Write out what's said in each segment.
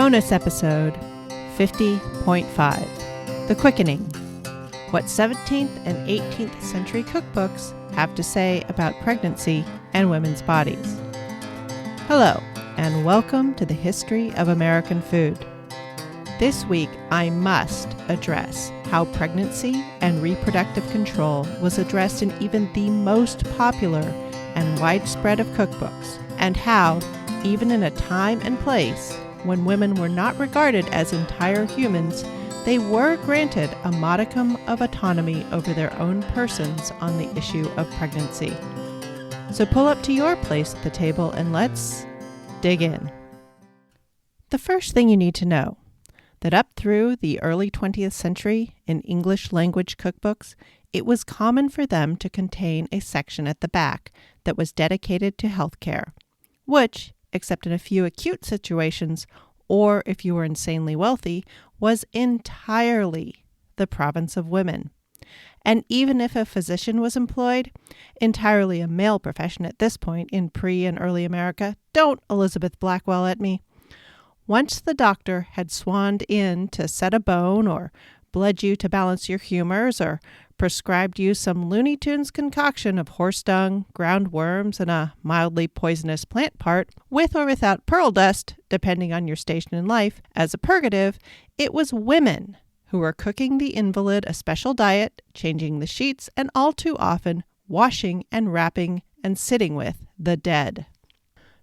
Bonus episode 50.5, The Quickening, what 17th and 18th century cookbooks have to say about pregnancy and women's bodies. Hello, and welcome to the History of American Food. This week, I must address how pregnancy and reproductive control was addressed in even the most popular and widespread of cookbooks, and how, even in a time and place when women were not regarded as entire humans, they were granted a modicum of autonomy over their own persons on the issue of pregnancy. So pull up to your place at the table and let's dig in. The first thing you need to know, that up through the early 20th century in English language cookbooks, it was common for them to contain a section at the back that was dedicated to healthcare, which, except in a few acute situations, or if you were insanely wealthy, was entirely the province of women. And even if a physician was employed, entirely a male profession at this point in pre- and early America, don't Elizabeth Blackwell at me. Once the doctor had swanned in to set a bone, or bled you to balance your humors, or prescribed you some Looney Tunes concoction of horse dung, ground worms, and a mildly poisonous plant part, with or without pearl dust, depending on your station in life, as a purgative, it was women who were cooking the invalid a special diet, changing the sheets, and all too often washing and wrapping and sitting with the dead.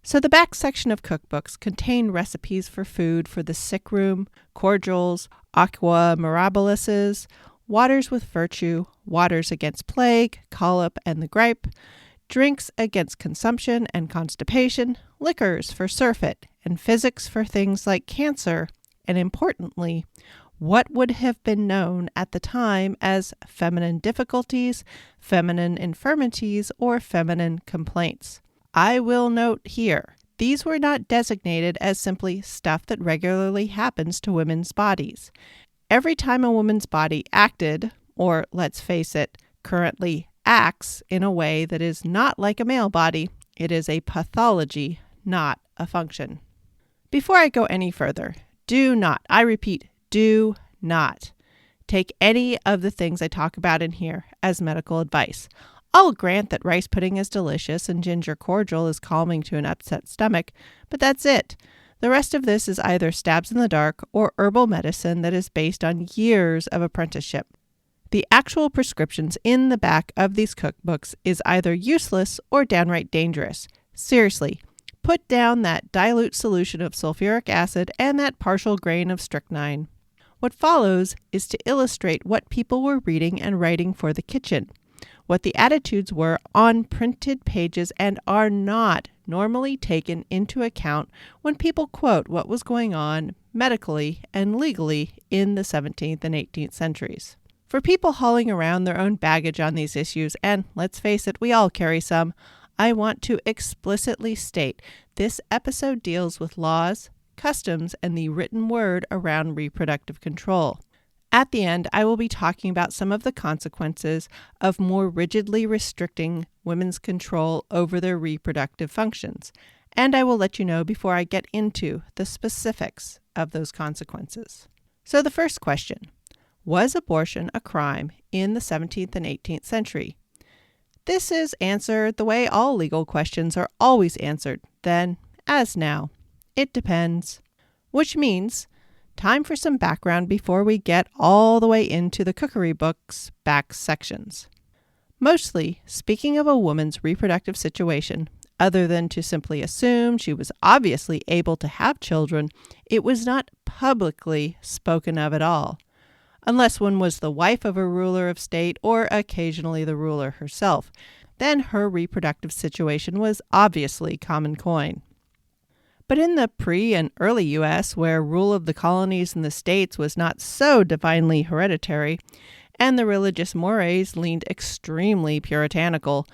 So the back section of cookbooks contained recipes for food for the sick room, cordials, aqua mirabilises, waters with virtue, waters against plague, colic and the gripe, drinks against consumption and constipation, liquors for surfeit, and physics for things like cancer, and importantly, what would have been known at the time as feminine difficulties, feminine infirmities, or feminine complaints. I will note here, these were not designated as simply stuff that regularly happens to women's bodies. Every time a woman's body acted, or let's face it, currently acts in a way that is not like a male body, it is a pathology, not a function. Before I go any further, do not, I repeat, do not take any of the things I talk about in here as medical advice. I'll grant that rice pudding is delicious and ginger cordial is calming to an upset stomach, but that's it. The rest of this is either stabs in the dark or herbal medicine that is based on years of apprenticeship. The actual prescriptions in the back of these cookbooks is either useless or downright dangerous. Seriously, put down that dilute solution of sulfuric acid and that partial grain of strychnine. What follows is to illustrate what people were reading and writing for the kitchen, what the attitudes were on printed pages and are not normally taken into account when people quote what was going on medically and legally in the 17th and 18th centuries. For people hauling around their own baggage on these issues, and let's face it, we all carry some, I want to explicitly state this episode deals with laws, customs, and the written word around reproductive control. At the end, I will be talking about some of the consequences of more rigidly restricting women's control over their reproductive functions, and I will let you know before I get into the specifics of those consequences. So the first question, was abortion a crime in the 17th and 18th century? This is answered the way all legal questions are always answered, then, as now. It depends. Which means time for some background before we get all the way into the cookery book's back sections. Mostly, speaking of a woman's reproductive situation, other than to simply assume she was obviously able to have children, it was not publicly spoken of at all, unless one was the wife of a ruler of state or occasionally the ruler herself. Then her reproductive situation was obviously common coin. But in the pre- and early U.S., where rule of the colonies and the states was not so divinely hereditary, and the religious mores leaned extremely puritanical,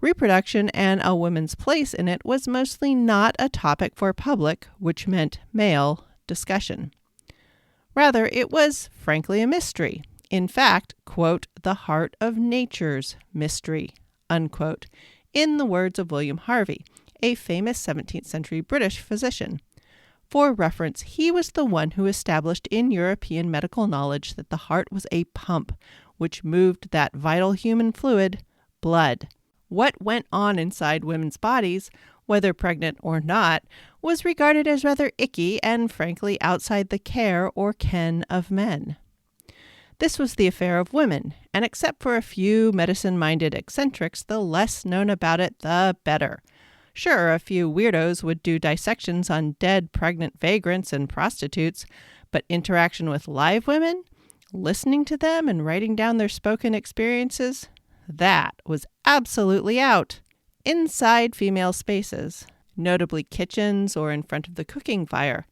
reproduction and a woman's place in it was mostly not a topic for public, which meant male, discussion. Rather, it was frankly a mystery. In fact, quote, the heart of nature's mystery, unquote, in the words of William Harvey, a famous 17th century British physician. For reference, he was the one who established in European medical knowledge that the heart was a pump which moved that vital human fluid, blood. What went on inside women's bodies, whether pregnant or not, was regarded as rather icky and frankly outside the care or ken of men. This was the affair of women, and except for a few medicine-minded eccentrics, the less known about it, the better. Sure, a few weirdos would do dissections on dead pregnant vagrants and prostitutes, but interaction with live women, listening to them and writing down their spoken experiences, that was absolutely out. Inside female spaces, notably kitchens or in front of the cooking fire,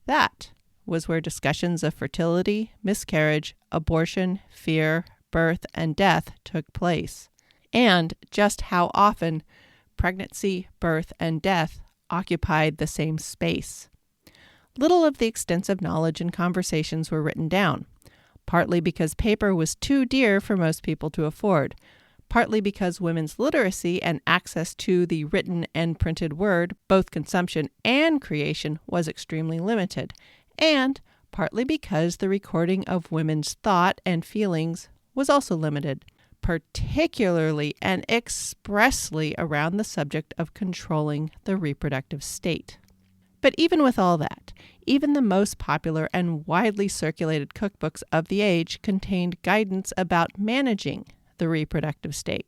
that was where discussions of fertility, miscarriage, abortion, fear, birth, and death took place, and just how often pregnancy, birth, and death occupied the same space. Little of the extensive knowledge and conversations were written down, partly because paper was too dear for most people to afford, partly because women's literacy and access to the written and printed word, both consumption and creation, was extremely limited, and partly because the recording of women's thought and feelings was also limited, particularly and expressly around the subject of controlling the reproductive state. But even with all that, even the most popular and widely circulated cookbooks of the age contained guidance about managing the reproductive state.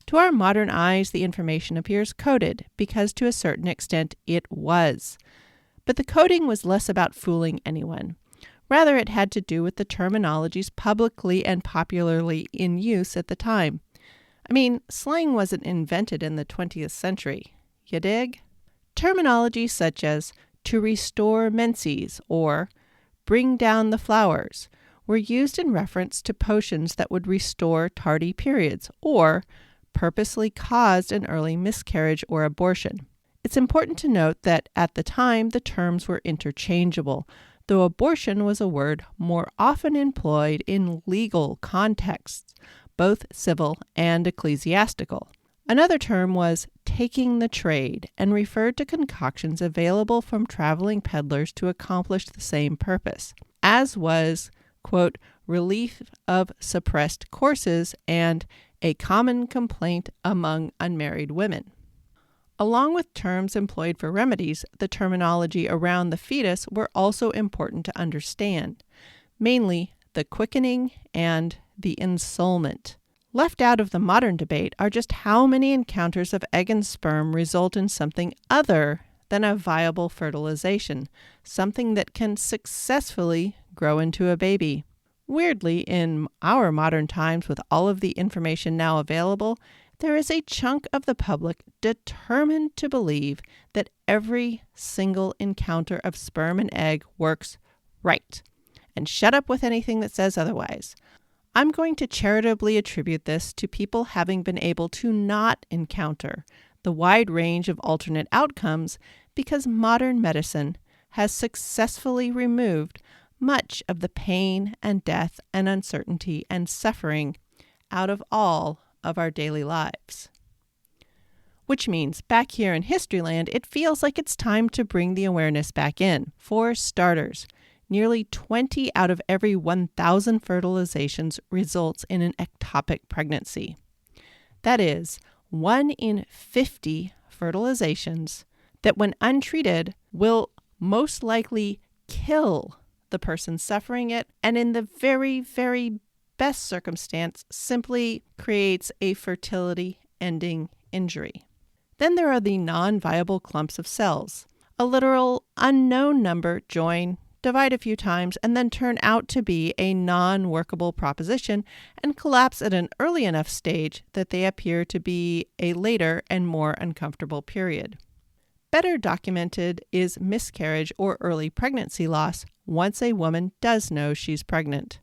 To our modern eyes, the information appears coded because to a certain extent it was. But the coding was less about fooling anyone. Rather, it had to do with the terminologies publicly and popularly in use at the time. I mean, slang wasn't invented in the 20th century. You dig? Terminology such as to restore menses or bring down the flowers were used in reference to potions that would restore tardy periods or purposely caused an early miscarriage or abortion. It's important to note that at the time the terms were interchangeable, though abortion was a word more often employed in legal contexts, both civil and ecclesiastical. Another term was taking the trade and referred to concoctions available from traveling peddlers to accomplish the same purpose, as was, quote, relief of suppressed courses and a common complaint among unmarried women. Along with terms employed for remedies, the terminology around the fetus were also important to understand, mainly the quickening and the ensoulment. Left out of the modern debate are just how many encounters of egg and sperm result in something other than a viable fertilization, something that can successfully grow into a baby. Weirdly, in our modern times, with all of the information now available, there is a chunk of the public determined to believe that every single encounter of sperm and egg works right, and shut up with anything that says otherwise. I'm going to charitably attribute this to people having been able to not encounter the wide range of alternate outcomes because modern medicine has successfully removed much of the pain and death and uncertainty and suffering out of all of our daily lives. Which means, back here in Historyland, it feels like it's time to bring the awareness back in. For starters, nearly 20 out of every 1,000 fertilizations results in an ectopic pregnancy. That is, 1 in 50 fertilizations that, when untreated, will most likely kill the person suffering it, and in the very, very best circumstance, simply creates a fertility-ending injury. Then there are the non-viable clumps of cells. A literal unknown number join, divide a few times, and then turn out to be a non-workable proposition and collapse at an early enough stage that they appear to be a later and more uncomfortable period. Better documented is miscarriage or early pregnancy loss once a woman does know she's pregnant.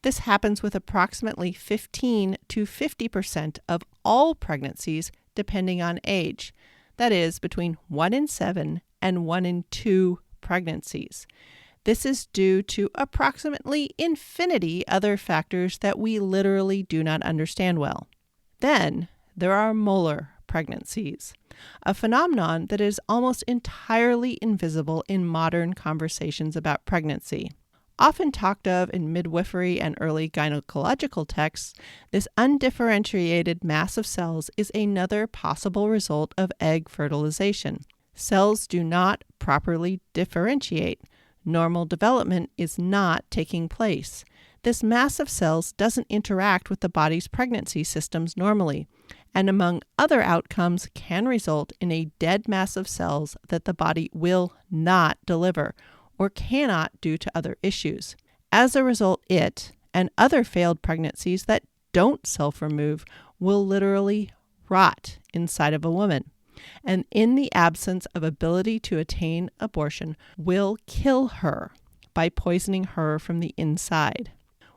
This happens with approximately 15 to 50% of all pregnancies depending on age. That is, between 1 in 7 and 1 in 2 pregnancies. This is due to approximately infinity other factors that we literally do not understand well. Then there are molar pregnancies, a phenomenon that is almost entirely invisible in modern conversations about pregnancy. Often talked of in midwifery and early gynecological texts, this undifferentiated mass of cells is another possible result of egg fertilization. Cells do not properly differentiate. Normal development is not taking place. This mass of cells doesn't interact with the body's pregnancy systems normally, and among other outcomes can result in a dead mass of cells that the body will not deliver or cannot due to other issues. As a result, it and other failed pregnancies that don't self-remove will literally rot inside of a woman, and in the absence of ability to attain abortion, will kill her by poisoning her from the inside.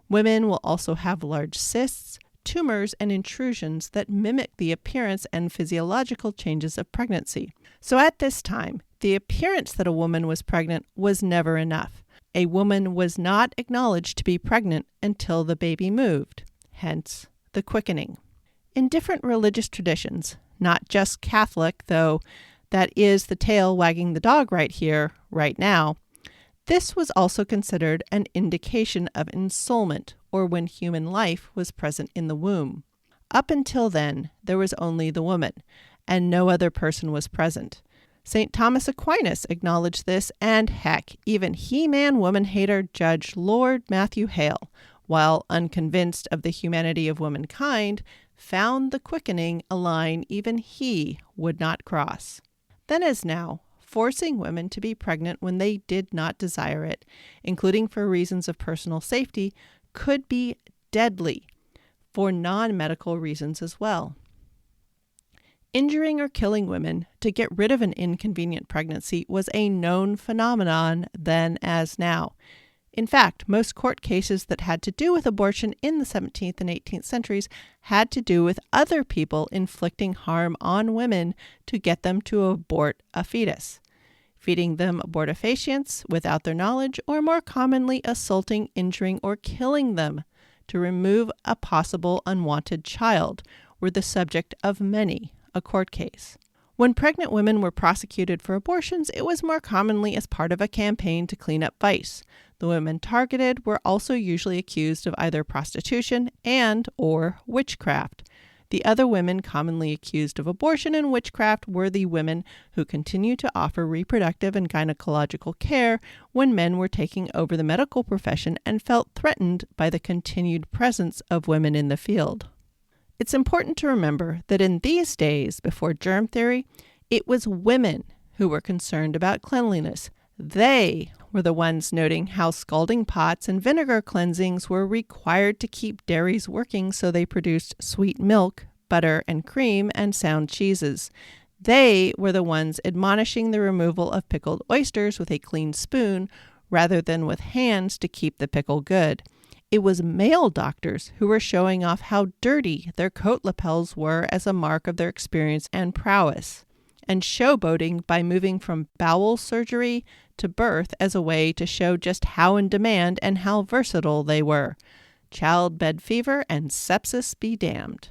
Women will also have large cysts, tumors, and intrusions that mimic the appearance and physiological changes of pregnancy. So at this time, the appearance that a woman was pregnant was never enough. A woman was not acknowledged to be pregnant until the baby moved, hence the quickening. In different religious traditions, not just Catholic, though that is the tail wagging the dog right here, right now, this was also considered an indication of ensoulment, or when human life was present in the womb. Up until then, there was only the woman, and no other person was present. St. Thomas Aquinas acknowledged this, and heck, even he-man woman-hater Judge Lord Matthew Hale, while unconvinced of the humanity of womankind, found the quickening a line even he would not cross. Then as now, forcing women to be pregnant when they did not desire it, including for reasons of personal safety, could be deadly for non-medical reasons as well. Injuring or killing women to get rid of an inconvenient pregnancy was a known phenomenon then as now. In fact, most court cases that had to do with abortion in the 17th and 18th centuries had to do with other people inflicting harm on women to get them to abort a fetus, feeding them abortifacients without their knowledge, or more commonly assaulting, injuring, or killing them to remove a possible unwanted child were the subject of many a court case. When pregnant women were prosecuted for abortions, it was more commonly as part of a campaign to clean up vice. The women targeted were also usually accused of either prostitution and/or witchcraft. The other women commonly accused of abortion and witchcraft were the women who continued to offer reproductive and gynecological care when men were taking over the medical profession and felt threatened by the continued presence of women in the field. It's important to remember that in these days before germ theory, it was women who were concerned about cleanliness. They were the ones noting how scalding pots and vinegar cleansings were required to keep dairies working so they produced sweet milk, butter and cream, and sound cheeses. They were the ones admonishing the removal of pickled oysters with a clean spoon rather than with hands to keep the pickle good. It was male doctors who were showing off how dirty their coat lapels were as a mark of their experience and prowess, and showboating by moving from bowel surgery to birth as a way to show just how in demand and how versatile they were. Childbed fever and sepsis be damned.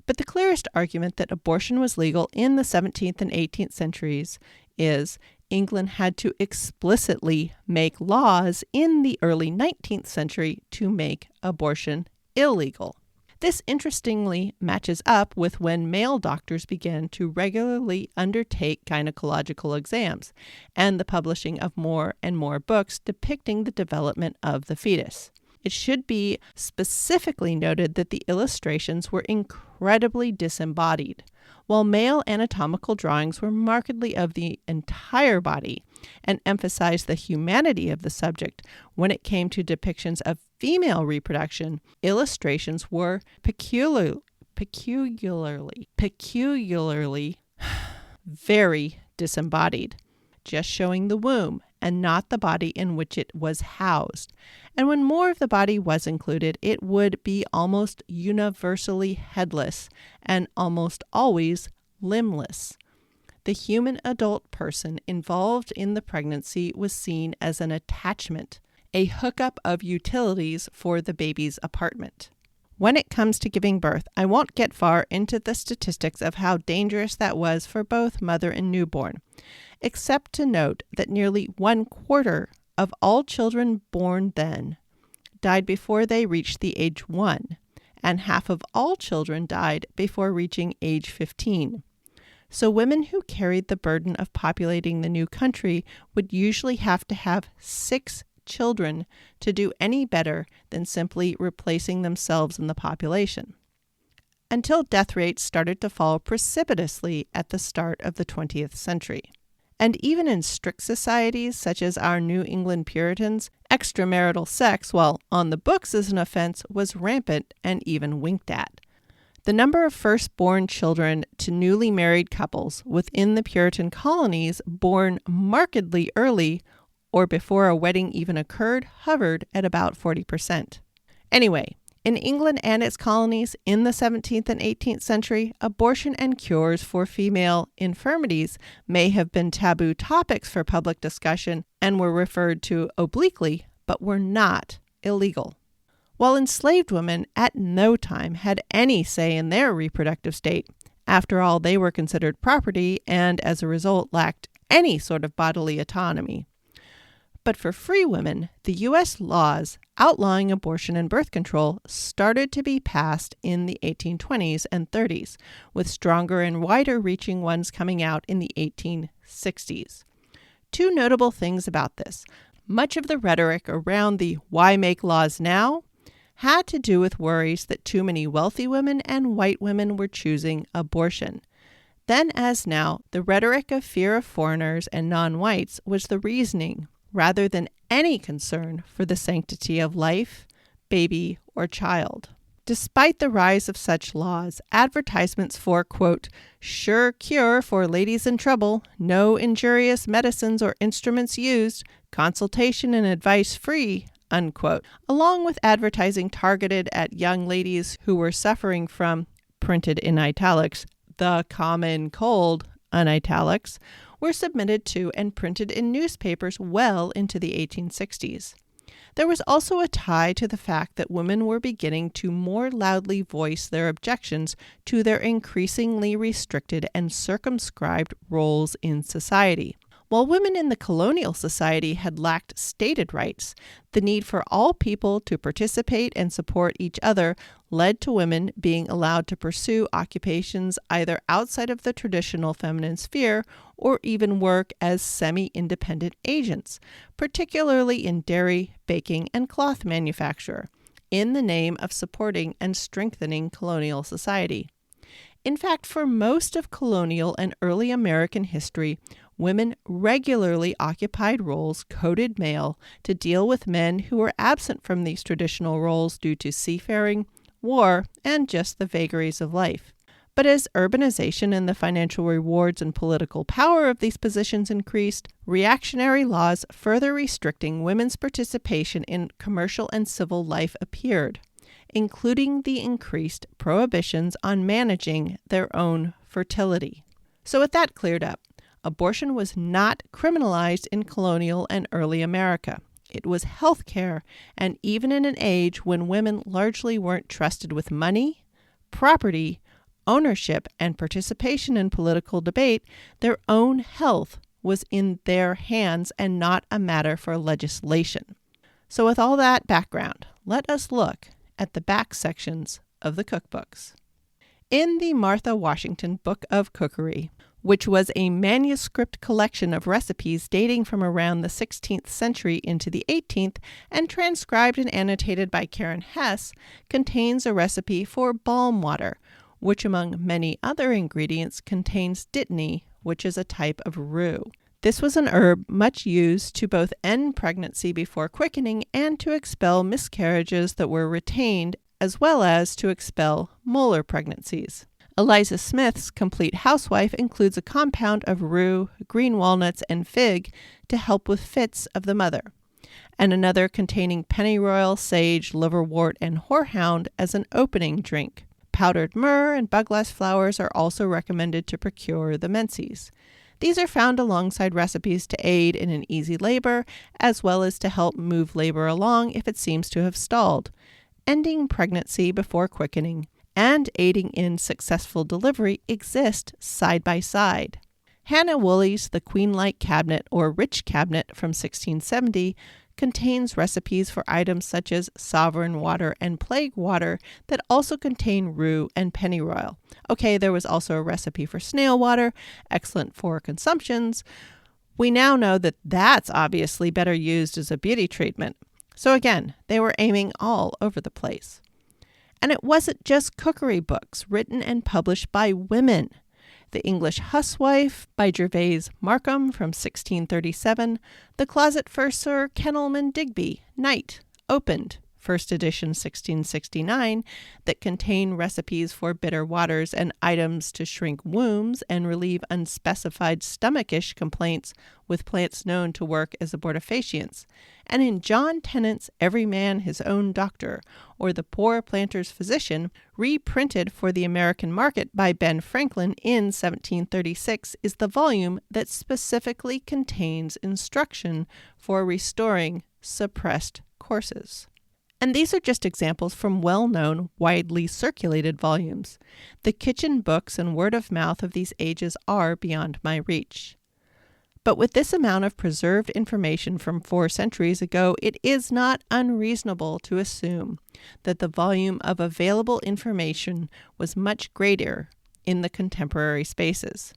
But the clearest argument that abortion was legal in the 17th and 18th centuries is England had to explicitly make laws in the early 19th century to make abortion illegal. This interestingly matches up with when male doctors began to regularly undertake gynecological exams and the publishing of more and more books depicting the development of the fetus. It should be specifically noted that the illustrations were incredibly disembodied, while male anatomical drawings were markedly of the entire body and emphasized the humanity of the subject. When it came to depictions of female reproduction, illustrations were peculiarly very disembodied, just showing the womb and not the body in which it was housed. And when more of the body was included, it would be almost universally headless and almost always limbless. The human adult person involved in the pregnancy was seen as an attachment, a hookup of utilities for the baby's apartment. When it comes to giving birth, I won't get far into the statistics of how dangerous that was for both mother and newborn, except to note that nearly 1/4 of all children born then died before they reached the age 1, and half of all children died before reaching age 15. So women who carried the burden of populating the new country would usually have to have 6 children to do any better than simply replacing themselves in the population, until death rates started to fall precipitously at the start of the 20th century. And even in strict societies such as our New England Puritans, extramarital sex, while on the books as an offense, was rampant and even winked at. The number of firstborn children to newly married couples within the Puritan colonies born markedly early or before a wedding even occurred hovered at about 40%. Anyway, in England and its colonies in the 17th and 18th century, abortion and cures for female infirmities may have been taboo topics for public discussion and were referred to obliquely, but were not illegal. While enslaved women at no time had any say in their reproductive state. After all, they were considered property and as a result lacked any sort of bodily autonomy. But for free women, the U.S. laws outlawing abortion and birth control started to be passed in the 1820s and 30s, with stronger and wider-reaching ones coming out in the 1860s. Two notable things about this. Much of the rhetoric around the "why make laws now?" had to do with worries that too many wealthy women and white women were choosing abortion. Then as now, the rhetoric of fear of foreigners and non-whites was the reasoning, rather than any concern for the sanctity of life, baby, or child. Despite the rise of such laws, advertisements for, quote, sure cure for ladies in trouble, no injurious medicines or instruments used, consultation and advice free, unquote, along with advertising targeted at young ladies who were suffering from, printed in italics, the common cold, unitalics, were submitted to and printed in newspapers well into the 1860s. There was also a tie to the fact that women were beginning to more loudly voice their objections to their increasingly restricted and circumscribed roles in society. While women in the colonial society had lacked stated rights, the need for all people to participate and support each other led to women being allowed to pursue occupations either outside of the traditional feminine sphere or even work as semi-independent agents, particularly in dairy, baking, and cloth manufacture, in the name of supporting and strengthening colonial society. In fact, for most of colonial and early American history, women regularly occupied roles coded male to deal with men who were absent from these traditional roles due to seafaring, war, and just the vagaries of life. But as urbanization and the financial rewards and political power of these positions increased, reactionary laws further restricting women's participation in commercial and civil life appeared, including the increased prohibitions on managing their own fertility. So with that cleared up, abortion was not criminalized in colonial and early America. It was health care, and even in an age when women largely weren't trusted with money, property, ownership, and participation in political debate, their own health was in their hands and not a matter for legislation. So with all that background, let us look at the back sections of the cookbooks. In the Martha Washington Book of Cookery, which was a manuscript collection of recipes dating from around the 16th century into the 18th and transcribed and annotated by Karen Hess, contains a recipe for balm water, which among many other ingredients contains dittany, which is a type of rue. This was an herb much used to both end pregnancy before quickening and to expel miscarriages that were retained, as well as to expel molar pregnancies. Eliza Smith's Complete Housewife includes a compound of rue, green walnuts, and fig to help with fits of the mother, and another containing pennyroyal, sage, liverwort, and horehound as an opening drink. Powdered myrrh and buglass flowers are also recommended to procure the menses. These are found alongside recipes to aid in an easy labor, as well as to help move labor along if it seems to have stalled. ending pregnancy before quickening and aiding in successful delivery exist side by side. Hannah Woolley's The Queen-like Cabinet or Rich Cabinet from 1670 contains recipes for items such as sovereign water and plague water that also contain rue and pennyroyal. Okay, there was also a recipe for snail water, excellent for consumptions. We now know that that's obviously better used as a beauty treatment. So again, they were aiming all over the place. And it wasn't just cookery books written and published by women. The English Huswife by Gervase Markham from 1637, The Closet for Sir Kenelm Digby, Knight, opened, first edition 1669, that contain recipes for bitter waters and items to shrink wombs and relieve unspecified stomachish complaints with plants known to work as abortifacients, and in John Tennant's Every Man His Own Doctor, or The Poor Planter's Physician, reprinted for the American market by Ben Franklin in 1736, is the volume that specifically contains instruction for restoring suppressed courses. And these are just examples from well-known, widely circulated volumes. The kitchen books and word of mouth of these ages are beyond my reach. But with this amount of preserved information from 4 centuries ago, it is not unreasonable to assume that the volume of available information was much greater in the contemporary spaces.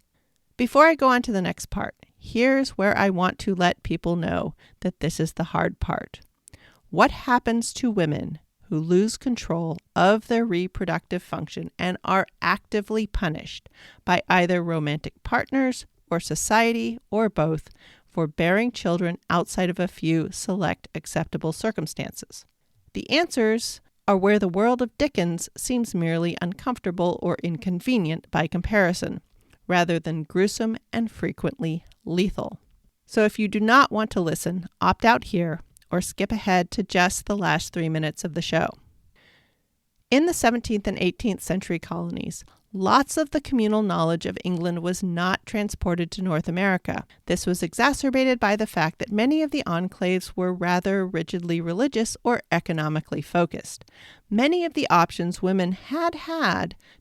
Before I go on to the next part, here's where I want to let people know that this is the hard part. What happens to women who lose control of their reproductive function and are actively punished by either romantic partners or society or both for bearing children outside of a few select acceptable circumstances? The answers are where the world of Dickens seems merely uncomfortable or inconvenient by comparison, rather than gruesome and frequently lethal. So if you do not want to listen, opt out here or skip ahead to just the last 3 minutes of the show. In the 17th and 18th century colonies, lots of the communal knowledge of England was not transported to North America. This was exacerbated by the fact that many of the enclaves were rather rigidly religious or economically focused. Many of the options women had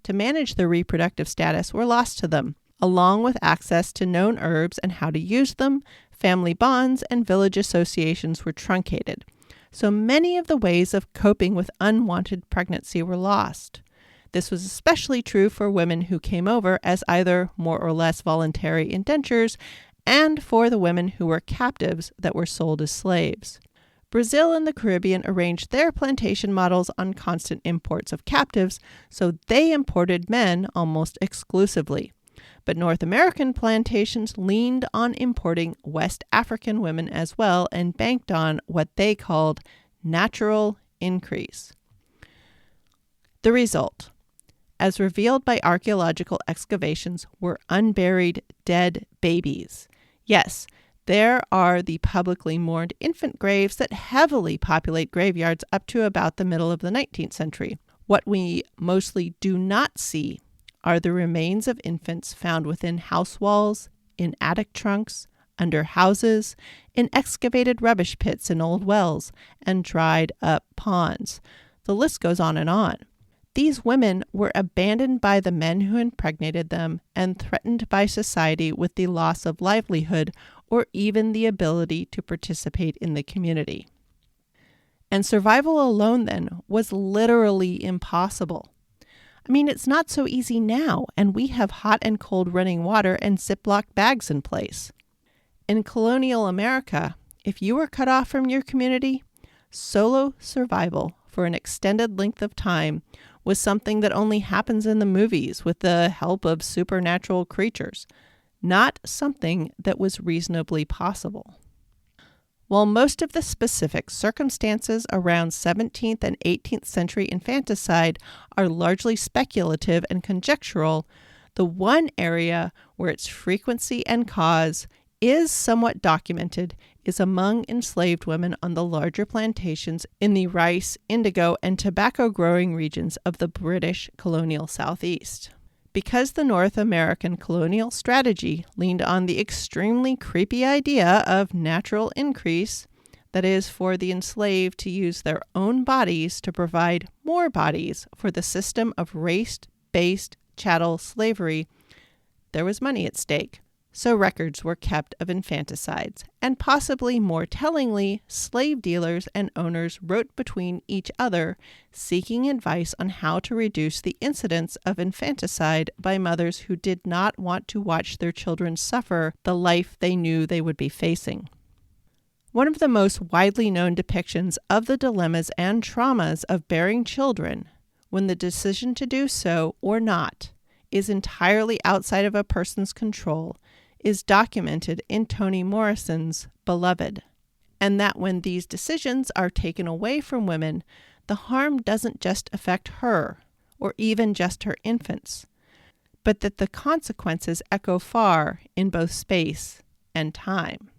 to manage their reproductive status were lost to them, along with access to known herbs and how to use them. Family bonds and village associations were truncated. So many of the ways of coping with unwanted pregnancy were lost. This was especially true for women who came over as either more or less voluntary indentures and for the women who were captives that were sold as slaves. Brazil and the Caribbean arranged their plantation models on constant imports of captives, so they imported men almost exclusively. But North American plantations leaned on importing West African women as well and banked on what they called natural increase. The result, as revealed by archaeological excavations, were unburied dead babies. Yes, there are the publicly mourned infant graves that heavily populate graveyards up to about the middle of the 19th century. What we mostly do not see are the remains of infants found within house walls, in attic trunks, under houses, in excavated rubbish pits in old wells, and dried up ponds. The list goes on and on. These women were abandoned by the men who impregnated them and threatened by society with the loss of livelihood or even the ability to participate in the community. And survival alone then was literally impossible. I mean, it's not so easy now, and we have hot and cold running water and Ziploc bags in place. In colonial America, if you were cut off from your community, solo survival for an extended length of time was something that only happens in the movies with the help of supernatural creatures, not something that was reasonably possible. While most of the specific circumstances around 17th and 18th century infanticide are largely speculative and conjectural, the one area where its frequency and cause is somewhat documented is among enslaved women on the larger plantations in the rice, indigo, and tobacco growing regions of the British colonial Southeast. Because the North American colonial strategy leaned on the extremely creepy idea of natural increase, That is, for the enslaved to use their own bodies to provide more bodies for the system of race-based chattel slavery, there was money at stake. So records were kept of infanticides, and possibly more tellingly, slave dealers and owners wrote between each other, seeking advice on how to reduce the incidence of infanticide by mothers who did not want to watch their children suffer the life they knew they would be facing. One of the most widely known depictions of the dilemmas and traumas of bearing children, when the decision to do so or not is entirely outside of a person's control, is documented in Toni Morrison's Beloved, and that when these decisions are taken away from women, the harm doesn't just affect her, or even just her infants, but that the consequences echo far in both space and time.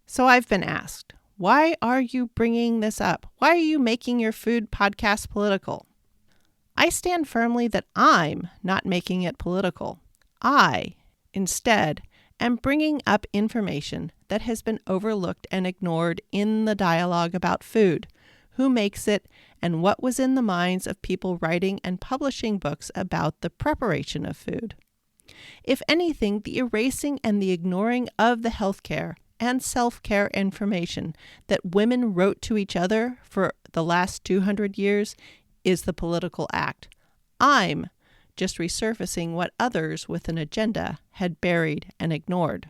So I've been asked, why are you bringing this up? Why are you making your food podcast political? I stand firmly that I'm not making it political. I, instead, am bringing up information that has been overlooked and ignored in the dialogue about food, who makes it, and what was in the minds of people writing and publishing books about the preparation of food. If anything, the erasing and the ignoring of the healthcare and self-care information that women wrote to each other for the last 200 years is the political act. I'm just resurfacing what others with an agenda had buried and ignored.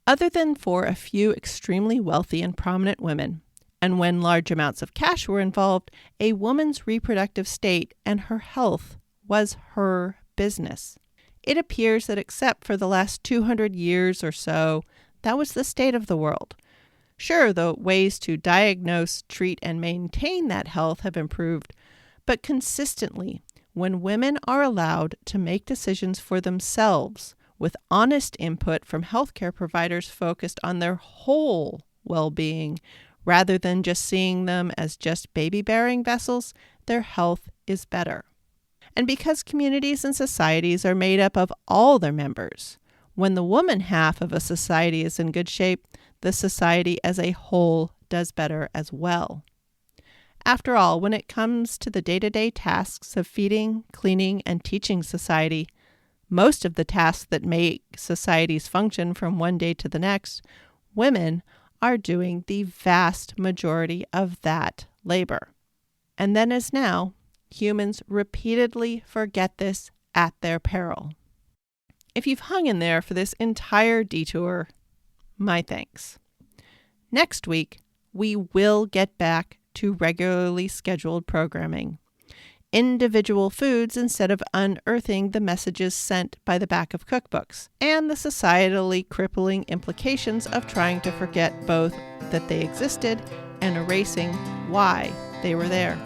Other than for a few extremely wealthy and prominent women, and when large amounts of cash were involved, a woman's reproductive state and her health was her business. It appears that except for the last 200 years or so, that was the state of the world. Sure, the ways to diagnose, treat, and maintain that health have improved, but consistently, when women are allowed to make decisions for themselves with honest input from healthcare providers focused on their whole well-being, rather than just seeing them as just baby-bearing vessels, their health is better. And because communities and societies are made up of all their members, when the woman half of a society is in good shape, the society as a whole does better as well. After all, when it comes to the day-to-day tasks of feeding, cleaning, and teaching society, most of the tasks that make societies function from one day to the next, women are doing the vast majority of that labor. And then as now, humans repeatedly forget this at their peril. If you've hung in there for this entire detour, my thanks. Next week, we will get back to regularly scheduled programming. Individual foods instead of unearthing the messages sent by the back of cookbooks, and the societally crippling implications of trying to forget both that they existed and erasing why they were there.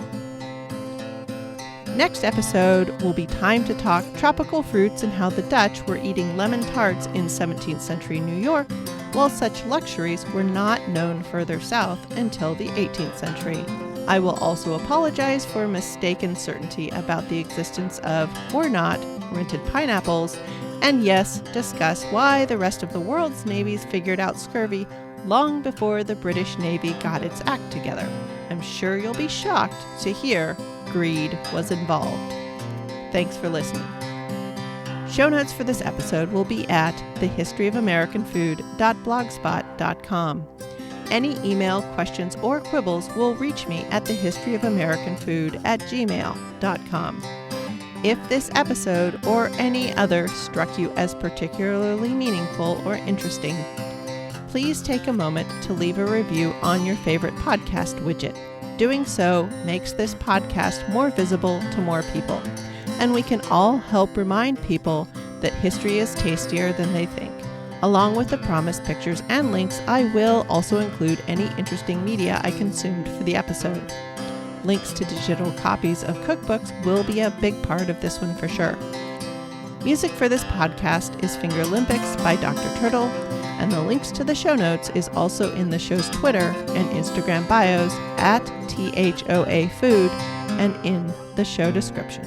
Next episode will be time to talk tropical fruits and how the Dutch were eating lemon tarts in 17th century New York, while such luxuries were not known further south until the 18th century. I will also apologize for mistaken certainty about the existence of, or not, rented pineapples, and yes, discuss why the rest of the world's navies figured out scurvy long before the British Navy got its act together. I'm sure you'll be shocked to hear greed was involved. Thanks for listening. Show notes for this episode will be at thehistoryofamericanfood.blogspot.com. Any email, questions, or quibbles will reach me at thehistoryofamericanfood@gmail.com. If this episode or any other struck you as particularly meaningful or interesting, please take a moment to leave a review on your favorite podcast widget. Doing so makes this podcast more visible to more people, and we can all help remind people that history is tastier than they think. Along with the promised pictures and links, I will also include any interesting media I consumed for the episode. Links to digital copies of cookbooks will be a big part of this one for sure. Music for this podcast is Fingerlympics by Dr. Turtle, and the links to the show notes is also in the show's Twitter and Instagram bios at THOA Food and in the show description.